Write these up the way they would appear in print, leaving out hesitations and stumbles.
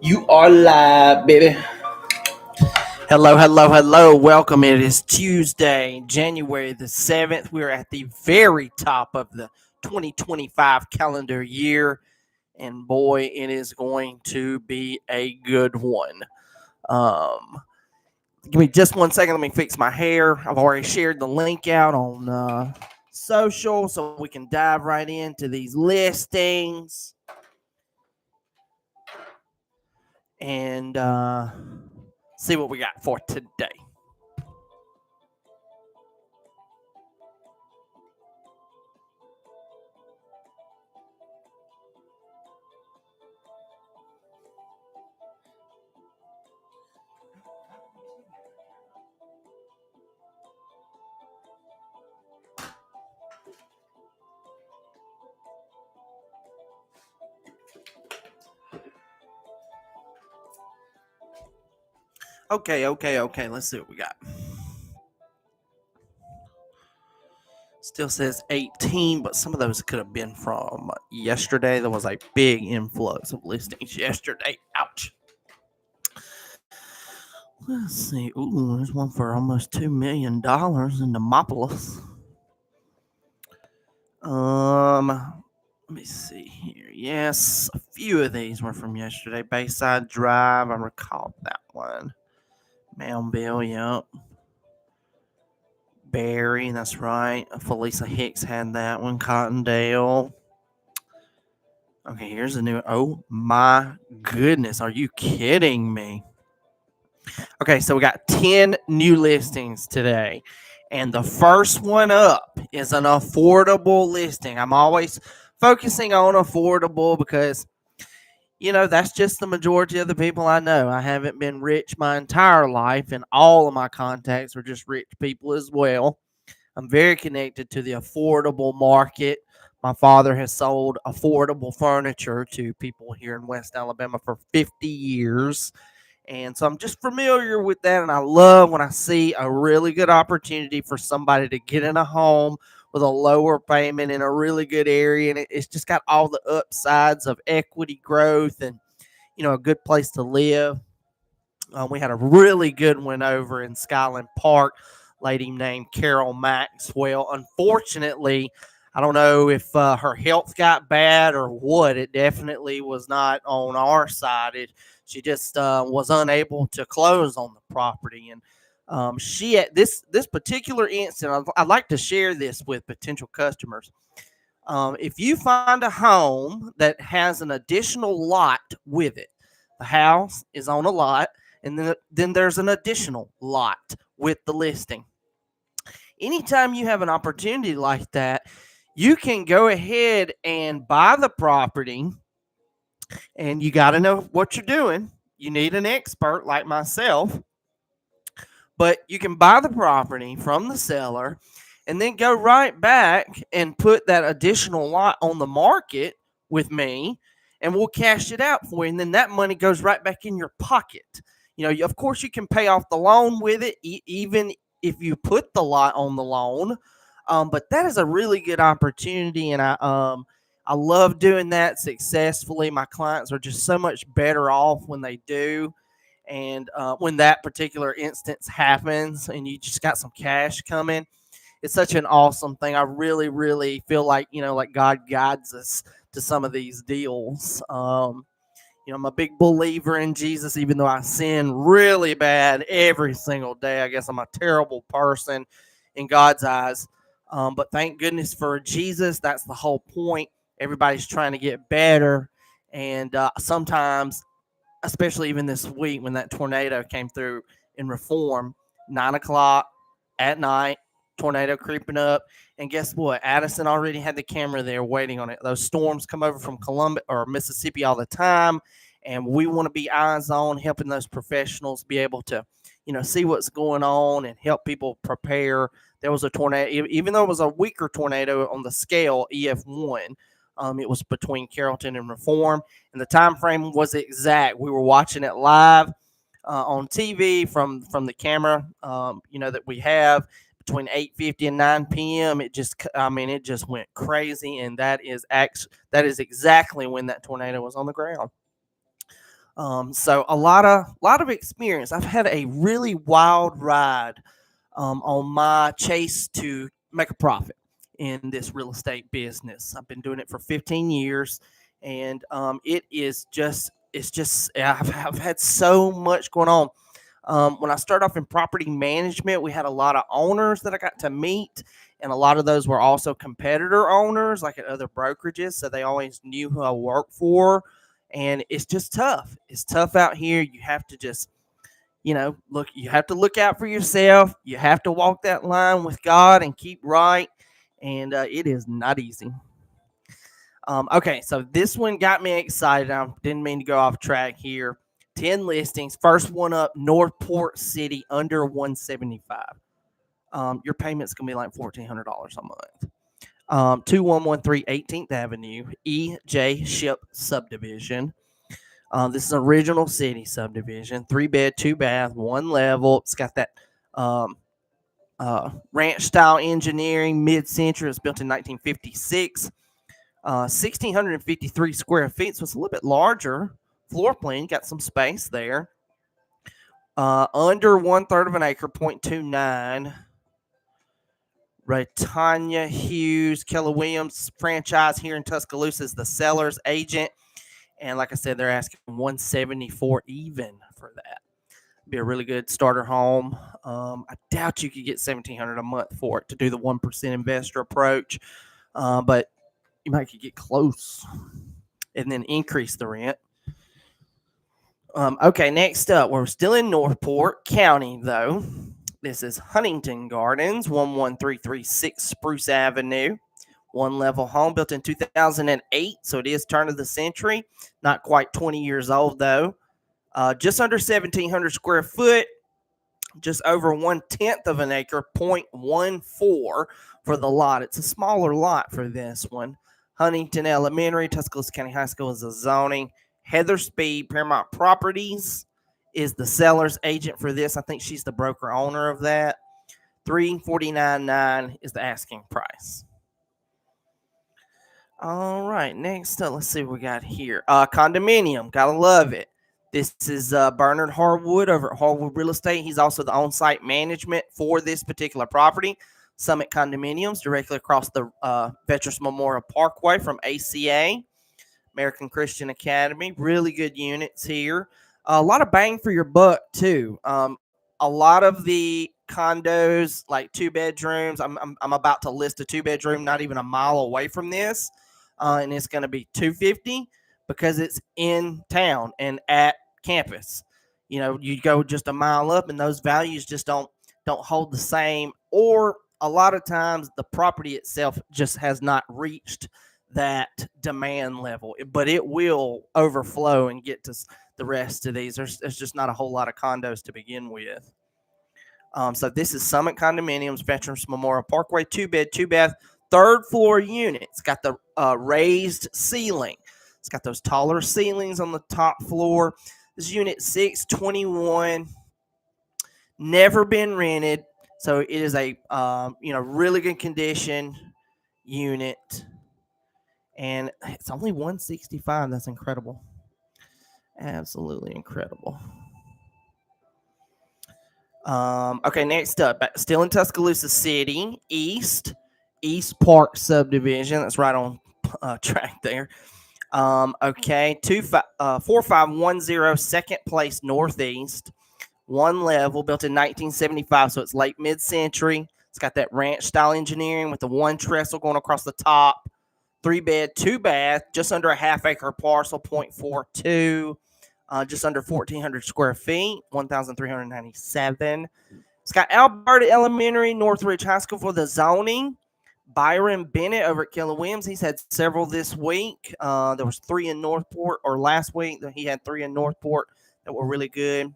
You are live, baby. Hello, hello, hello. Welcome. It is Tuesday, January the 7th. We're at the very top of the 2025 calendar year. And boy, it is going to be a good one. Um, Give me just 1 second. Let me fix my hair. I've already shared the link out on social so we can dive right into these listings and see what we got for today. Okay. Let's see what we got. Still says 18, but some of those could have been from yesterday. There was a big influx of listings yesterday. Ouch. Let's see. Ooh, there's one for almost $2 million in Demopolis. Let me see here. Yes, a few of these were from yesterday. Bayside Drive, I recall that one. Moundville, yep. Barry, that's right. Felisa Hicks had that one. Cottondale. Okay, here's a new. Oh my goodness, are you kidding me? Okay, so we got 10 new listings today. And the first one up is an affordable listing. I'm always focusing on affordable because, that's just the majority of the people I know. I haven't been rich my entire life, and all of my contacts are just rich people as well. I'm very connected to the affordable market. My father has sold affordable furniture to people here in West Alabama for 50 years. And so I'm just familiar with that. And I love when I see a really good opportunity for somebody to get in a home with a lower payment in a really good area. And it's just got all the upsides of equity growth and, a good place to live. We had a really good one over in Skyland Park, lady named Carol Maxwell. Unfortunately, I don't know if her health got bad or what. It definitely was not on our side. She just was unable to close on the property, and she at this particular incident, I'd like to share this with potential customers. If you find a home that has an additional lot with it, the house is on a lot, and then there's an additional lot with the listing. Anytime you have an opportunity like that, you can go ahead and buy the property, and you got to know what you're doing. You need an expert like myself, but you can buy the property from the seller and then go right back and put that additional lot on the market with me, and we'll cash it out for you. And then that money goes right back in your pocket. Of course, you can pay off the loan with it, even if you put the lot on the loan. But that is a really good opportunity, and I love doing that successfully. My clients are just so much better off when they do. And when that particular instance happens and you just got some cash coming, it's such an awesome thing. I really, really feel like, like God guides us to some of these deals. I'm a big believer in Jesus, even though I sin really bad every single day. I guess I'm a terrible person in God's eyes. But thank goodness for Jesus. That's the whole point. Everybody's trying to get better. And sometimes, especially even this week when that tornado came through in Reform, 9 o'clock at night, tornado creeping up. And guess what? Addison already had the camera there waiting on it. Those storms come over from Columbia or Mississippi all the time. And we want to be eyes on, helping those professionals be able to, see what's going on and help people prepare. There was a tornado, even though it was a weaker tornado on the scale, EF1. It was between Carrollton and Reform, and the time frame was exact. We were watching it live on TV from the camera, that we have between 8:50 and 9 p.m. It just went crazy, and that is exactly when that tornado was on the ground. So a lot of experience. I've had a really wild ride on my chase to make a profit in this real estate business. I've been doing it for 15 years, and I've had so much going on. When I started off in property management, we had a lot of owners that I got to meet, and a lot of those were also competitor owners, like at other brokerages. So they always knew who I worked for, and it's just tough. It's tough out here. You have to just look, you have to look out for yourself. You have to walk that line with God and keep right. And it is not easy. Okay, so this one got me excited. I didn't mean to go off track here. 10 listings. First one up, Northport City, under 175. Your payment's going to be like $1,400 a month. 2113 18th Avenue, E.J. Ship Subdivision. This is an original city subdivision, 3 bed, 2 bath, 1 level. It's got that ranch style engineering, mid century. It was built in 1956. 1,653 square feet, so it's a little bit larger floor plan. Got some space there. Under 1/3 of an acre, 0.29. Tanya Hughes, Keller Williams franchise here in Tuscaloosa is the seller's agent. And like I said, they're asking 174 even for that. Be a really good starter home. I doubt you could get $1,700 a month for it to do the 1% investor approach, but you might could get close and then increase the rent. Okay, next up, we're still in Northport County, though. This is Huntington Gardens, 11336 Spruce Avenue. 1 level home built in 2008, so it is turn of the century. Not quite 20 years old, though. Just under 1,700 square foot, just over 1/10 of an acre, 0.14 for the lot. It's a smaller lot for this one. Huntington Elementary, Tuscaloosa County High School is the zoning. Heather Speed, Paramount Properties, is the seller's agent for this. I think she's the broker owner of that. $349,900 is the asking price. All right, next up, let's see what we got here. Condominium, gotta love it. This is Bernard Harwood over at Harwood Real Estate. He's also the on-site management for this particular property. Summit Condominiums, directly across the Veterans Memorial Parkway from ACA, American Christian Academy. Really good units here. A lot of bang for your buck, too. A lot of the condos, like 2 bedrooms, I'm about to list a 2 bedroom not even a mile away from this. And it's going to be $250 because it's in town and at campus. You go just a mile up, and those values just don't hold the same. Or a lot of times, the property itself just has not reached that demand level, but it will overflow and get to the rest of these. There's just not a whole lot of condos to begin with. So this is Summit Condominiums, Veterans Memorial Parkway, 2 bed, 2 bath, 3rd-floor unit. It's got the raised ceiling. It's got those taller ceilings on the top floor. This is unit 621. Never been rented, so it is a really good condition unit, and it's only $165. That's incredible. Absolutely incredible. Okay, next up, still in Tuscaloosa City, East Park subdivision. That's right on track there. Okay, 4510 Second Place Northeast, 1 level, built in 1975, so it's late mid-century. It's got that ranch style engineering with the 1 trestle going across the top. 3 bed, 2 bath, just under a half-acre parcel, 0.42. Just under 1,400 square feet, 1,397. It's got Alberta Elementary, Northridge High School for the zoning. Byron Bennett over at Keller Williams. He's had several this week. There was 3 in Northport, or last week he had 3 in Northport that were really good.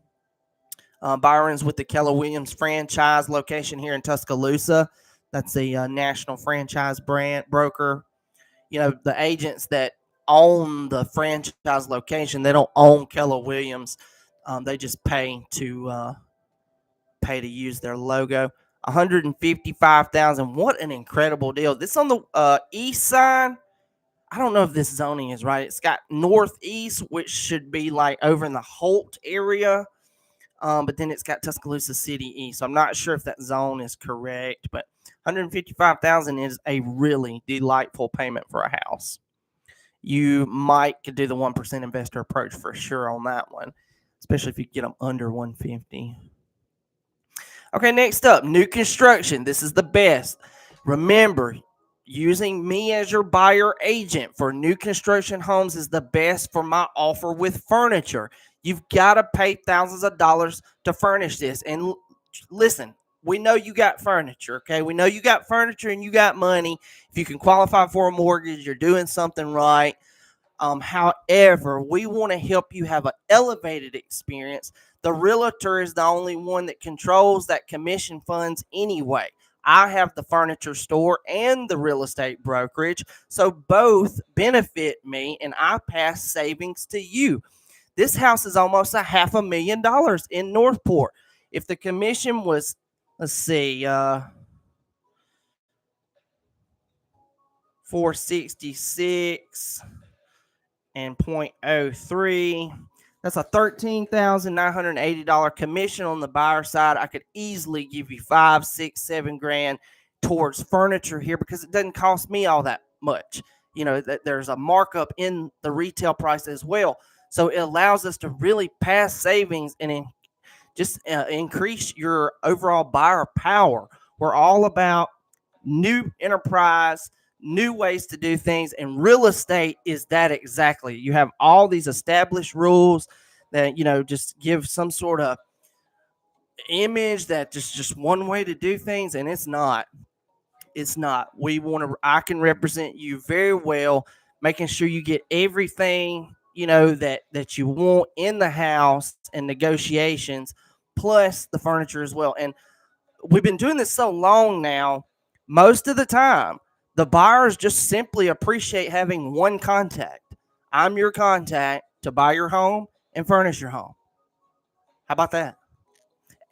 Byron's with the Keller Williams franchise location here in Tuscaloosa. That's the national franchise brand broker. The agents that own the franchise location, they don't own Keller Williams. They just pay to use their logo. $155,000. What an incredible deal! This on the east side. I don't know if this zoning is right. It's got northeast, which should be like over in the Holt area. But then it's got Tuscaloosa City East. So I'm not sure if that zone is correct, but 155,000 is a really delightful payment for a house. You might could do the 1% investor approach for sure on that one, especially if you get them under 150. Okay, next up, new construction. This is the best. Remember, using me as your buyer agent for new construction homes is the best for my offer with furniture. You've got to pay thousands of dollars to furnish this. And listen, we know you got furniture, okay? We know you got furniture and you got money. If you can qualify for a mortgage, you're doing something right. However, we want to help you have an elevated experience. The realtor is the only one that controls that commission funds anyway. I have the furniture store and the real estate brokerage, so both benefit me and I pass savings to you. This house is almost $500,000 in Northport. If the commission was, let's see, 466 and 0.03. That's a $13,980 commission on the buyer side. I could easily give you 5, 6, 7 grand towards furniture here because it doesn't cost me all that much. You know, there's a markup in the retail price as well. So it allows us to really pass savings and just increase your overall buyer power. We're all about new enterprise, new ways to do things, and real estate is that exactly. You have all these established rules that just give some sort of image that just one way to do things, and it's not. I can represent you very well, making sure you get everything that you want in the house and negotiations, plus the furniture as well. And we've been doing this so long now, most of the time, the buyers just simply appreciate having one contact. I'm your contact to buy your home and furnish your home. How about that?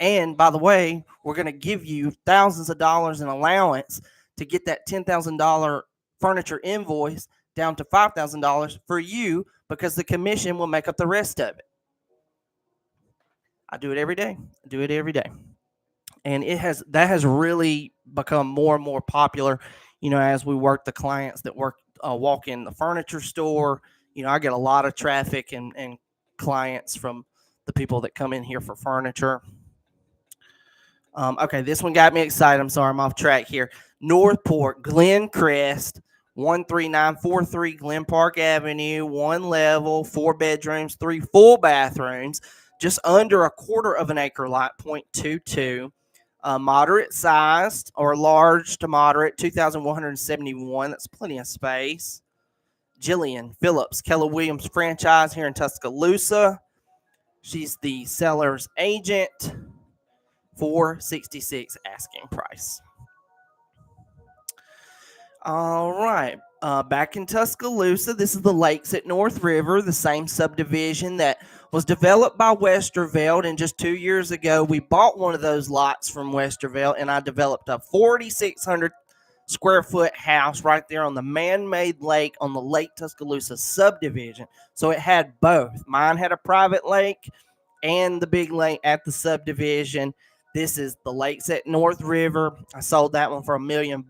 And by the way, we're going to give you thousands of dollars in allowance to get that $10,000 furniture invoice down to $5,000 for you because the commission will make up the rest of it. I do it every day. And that has really become more and more popular, as we work the clients that walk in the furniture store. I get a lot of traffic and clients from the people that come in here for furniture. Okay, this one got me excited. I'm sorry, I'm off track here. Northport, Glencrest, 13943 Glen Park Avenue, 1 level, 4 bedrooms, 3 full bathrooms, just under a quarter of an acre lot, 0.22. Moderate sized or large to moderate, 2,171. That's plenty of space. Jillian Phillips, Keller Williams franchise here in Tuscaloosa. She's the seller's agent. $466 asking price. All right. Back in Tuscaloosa, this is the Lakes at North River, the same subdivision that was developed by Westerveld. And just 2 years ago, we bought one of those lots from Westerveld, and I developed a 4,600 square foot house right there on the man-made lake on the Lake Tuscaloosa subdivision. So it had both. Mine had a private lake and the big lake at the subdivision. This is the Lakes at North River. I sold that one for $1 million.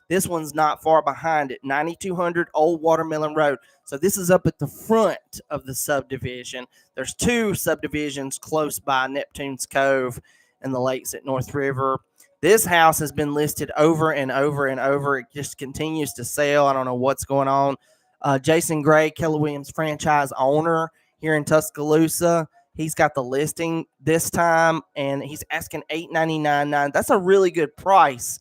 This one's not far behind it, 9200 Old Watermelon Road. So this is up at the front of the subdivision. There's 2 subdivisions close by, Neptune's Cove and the Lakes at North River. This house has been listed over and over and over. It just continues to sell. I don't know what's going on. Jason Gray, Keller Williams franchise owner here in Tuscaloosa. He's got the listing this time, and he's asking $899,999. That's a really good price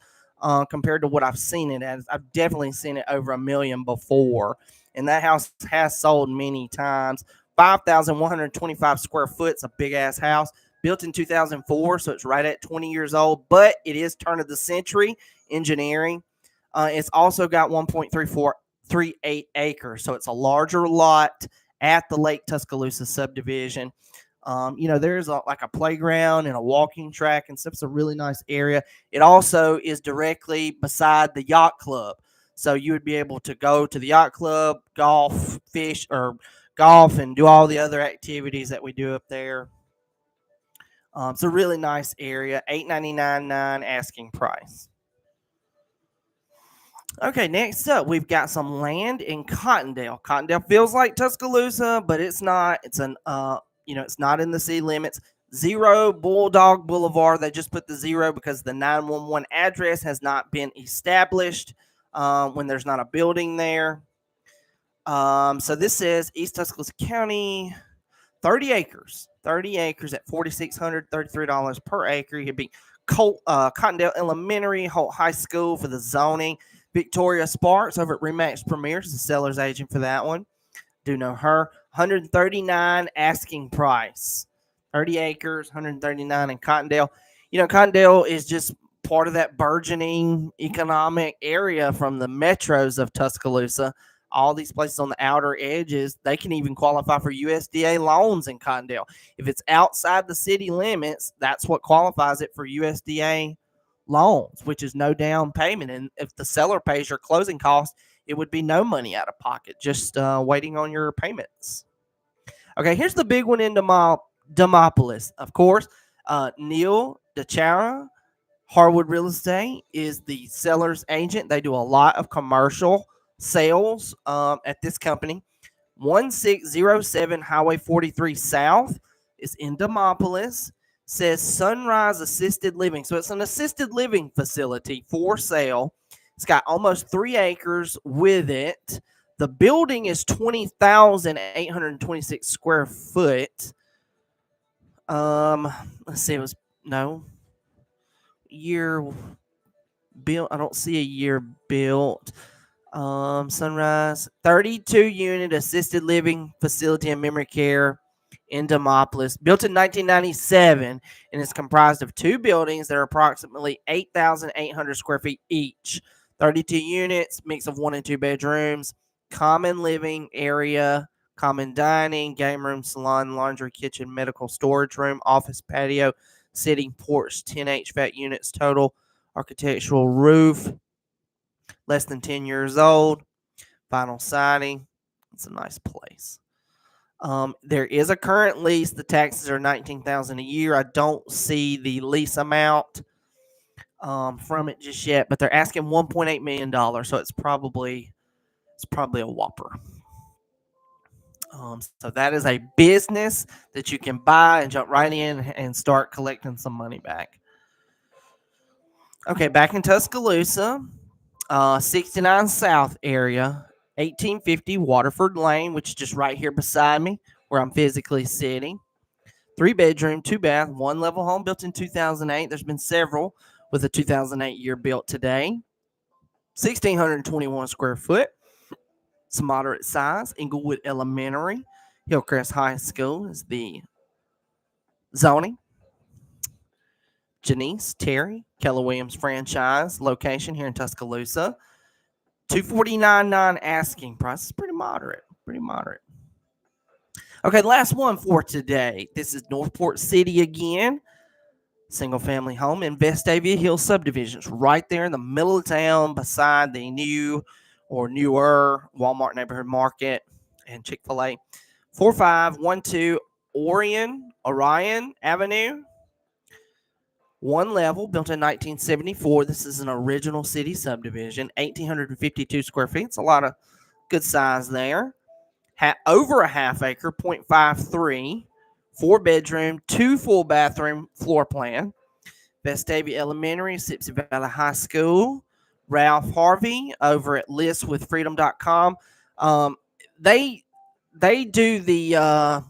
compared to what I've seen it as. I've definitely seen it over $1 million before, and that house has sold many times. 5,125 square foot. It's a big-ass house. Built in 2004, so it's right at 20 years old, but it is turn of the century engineering. It's also got 1.3438 acres, so it's a larger lot at the Lake Tuscaloosa subdivision. There's like a playground and a walking track and stuff. It's a really nice area. It also is directly beside the yacht club. So you would be able to go to the yacht club, golf, fish, or golf, and do all the other activities that we do up there. It's a really nice area. $899.9 asking price. Okay, next up, we've got some land in Cottondale. Cottondale feels like Tuscaloosa, but it's not. It's it's not in the city limits. 0 Bulldog Boulevard. They just put the 0 because the 911 address has not been established when there's not a building there. So this says East Tuscaloosa County, 30 acres. 30 acres at $4,633 per acre. You'd be Cottondale Elementary, Holt High School for the zoning. Victoria Sparks over at Remax Premier is the seller's agent for that one. Do know her. 139 asking price. 30 acres, 139 in Cottondale. Cottondale is just part of that burgeoning economic area from the metros of Tuscaloosa. All these places on the outer edges, they can even qualify for USDA loans in Cottondale. If it's outside the city limits, that's what qualifies it for USDA loans, which is no down payment. And if the seller pays your closing costs, it would be no money out of pocket, just waiting on your payments. Okay, here's the big one in Demopolis. Of course, Neil DeChara, Harwood Real Estate, is the seller's agent. They do a lot of commercial sales at this company. 1607 Highway 43 South is in Demopolis. Says Sunrise Assisted Living. So it's an assisted living facility for sale. It's got almost 3 acres with it. The building is 20,826 square foot. Let's see, it was year built. I don't see a year built. Sunrise, 32 unit assisted living facility and memory care in Demopolis, built in 1997, and it's comprised of 2 buildings that are approximately 8,800 square feet each. 32 units, mix of 1 and 2 bedrooms, common living area, common dining, game room, salon, laundry, kitchen, medical storage room, office patio, sitting porch, 10 HVAC units total, architectural roof, less than 10 years old, vinyl siding. It's a nice place. There is a current lease. The taxes are $19,000 a year. I don't see the lease amount from it just yet, but they're asking $1.8 million, so it's probably a whopper. So that is a business that you can buy and jump right in and start collecting some money back. Okay, back in Tuscaloosa, 69 South area, 1850 Waterford Lane, which is just right here beside me where I'm physically sitting. 3 bedroom, 2 bath, 1 level home built in 2008. There's been several with a 2008 year built today. 1,621 square foot. It's moderate size. Inglewood Elementary, Hillcrest High School is the zoning. Janice Terry, Keller Williams franchise location here in Tuscaloosa. $249.9 asking price. Is pretty moderate. Okay, last one for today. This is Northport City again. Single family home in Vestavia Hills subdivisions, right there in the middle of town beside the new or newer Walmart Neighborhood Market and Chick-fil-A. 4512 Orion Avenue. 1 level, built in 1974. This is an original city subdivision, 1,852 square feet. It's a lot of good size there. Over a half acre, 0.53, 4 bedroom, 2 full bathroom floor plan. Vestavia Elementary, Sipsey Valley High School. Ralph Harvey over at listwithfreedom.com. They do the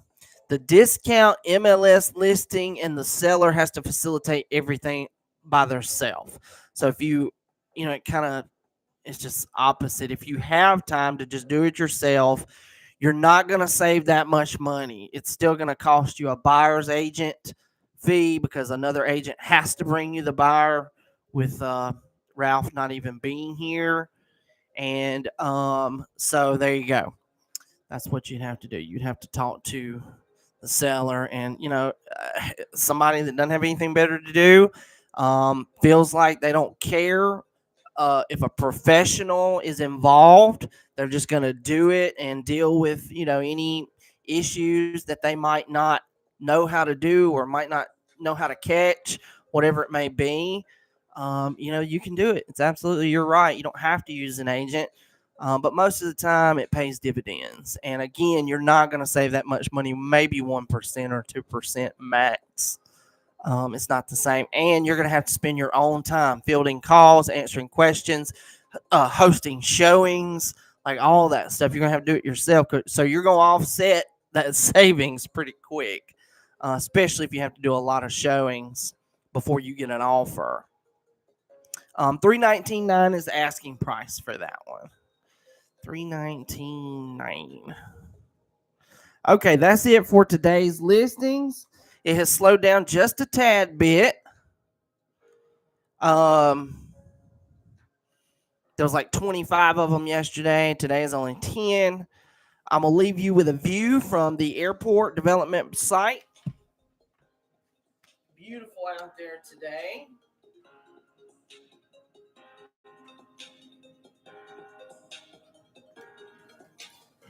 discount MLS listing, and the seller has to facilitate everything by themselves. So if it's just opposite. If you have time to just do it yourself, you're not going to save that much money. It's still going to cost you a buyer's agent fee because another agent has to bring you the buyer with Ralph not even being here. And so there you go. That's what you'd have to do. You'd have to talk to the seller and, somebody that doesn't have anything better to do, feels like they don't care if a professional is involved, they're just going to do it and deal with any issues that they might not know how to do or might not know how to catch, whatever it may be. You can do it. It's absolutely, you're right. You don't have to use an agent, but most of the time it pays dividends. And again, you're not going to save that much money, maybe 1% or 2% max. It's not the same. And you're going to have to spend your own time fielding calls, answering questions, hosting showings, like all that stuff. You're going to have to do it yourself. So you're going to offset that savings pretty quick, especially if you have to do a lot of showings before you get an offer. $319.9 is the asking price for that one. $319.9. Okay, that's it for today's listings. It has slowed down just a tad bit. There was like 25 of them yesterday. Today is only 10. I'm going to leave you with a view from the airport development site. Beautiful out there today.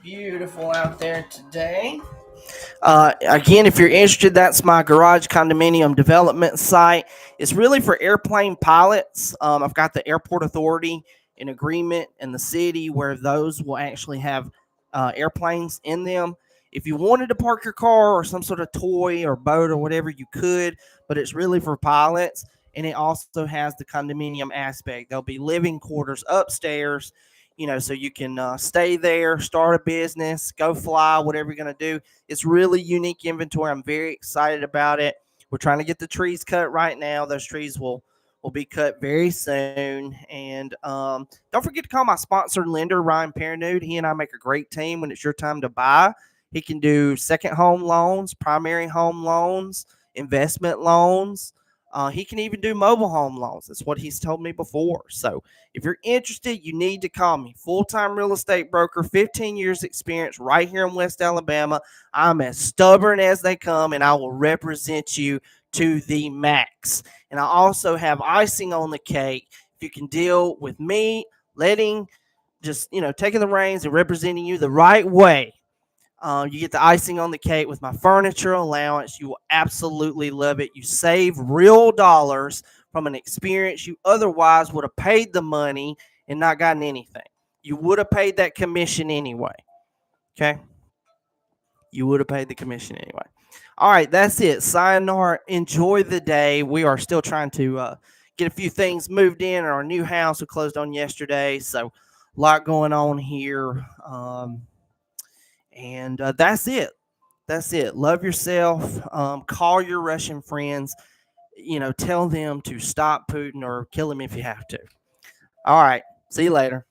Beautiful out there today. Again, if you're interested, that's my garage condominium development site. It's really for airplane pilots. I've got the airport authority in agreement in the city where those will actually have airplanes in them. If you wanted to park your car or some sort of toy or boat or whatever, you could, but it's really for pilots. And it also has the condominium aspect. There'll be living quarters upstairs, so you can stay there, start a business, go fly, whatever you're going to do. It's really unique inventory. I'm very excited about it. We're trying to get the trees cut right now. Those trees will be cut very soon. And don't forget to call my sponsored lender, Ryan Perrenoud. He and I make a great team when it's your time to buy. He can do second home loans, primary home loans, investment loans. He can even do mobile home loans. That's what he's told me before. So if you're interested, you need to call me. Full-time real estate broker, 15 years experience right here in West Alabama. I'm as stubborn as they come, and I will represent you to the max. And I also have icing on the cake. If you can deal with me taking the reins and representing you the right way, you get the icing on the cake with my furniture allowance. You will absolutely love it. You save real dollars from an experience you otherwise would have paid the money and not gotten anything. You would have paid that commission anyway. Okay? You would have paid the commission anyway. All right, that's it. Sayonara. Enjoy the day. We are still trying to get a few things moved in our new house. We closed on yesterday, so a lot going on here. And that's it. That's it. Love yourself. Call your Russian friends. Tell them to stop Putin or kill him if you have to. All right. See you later.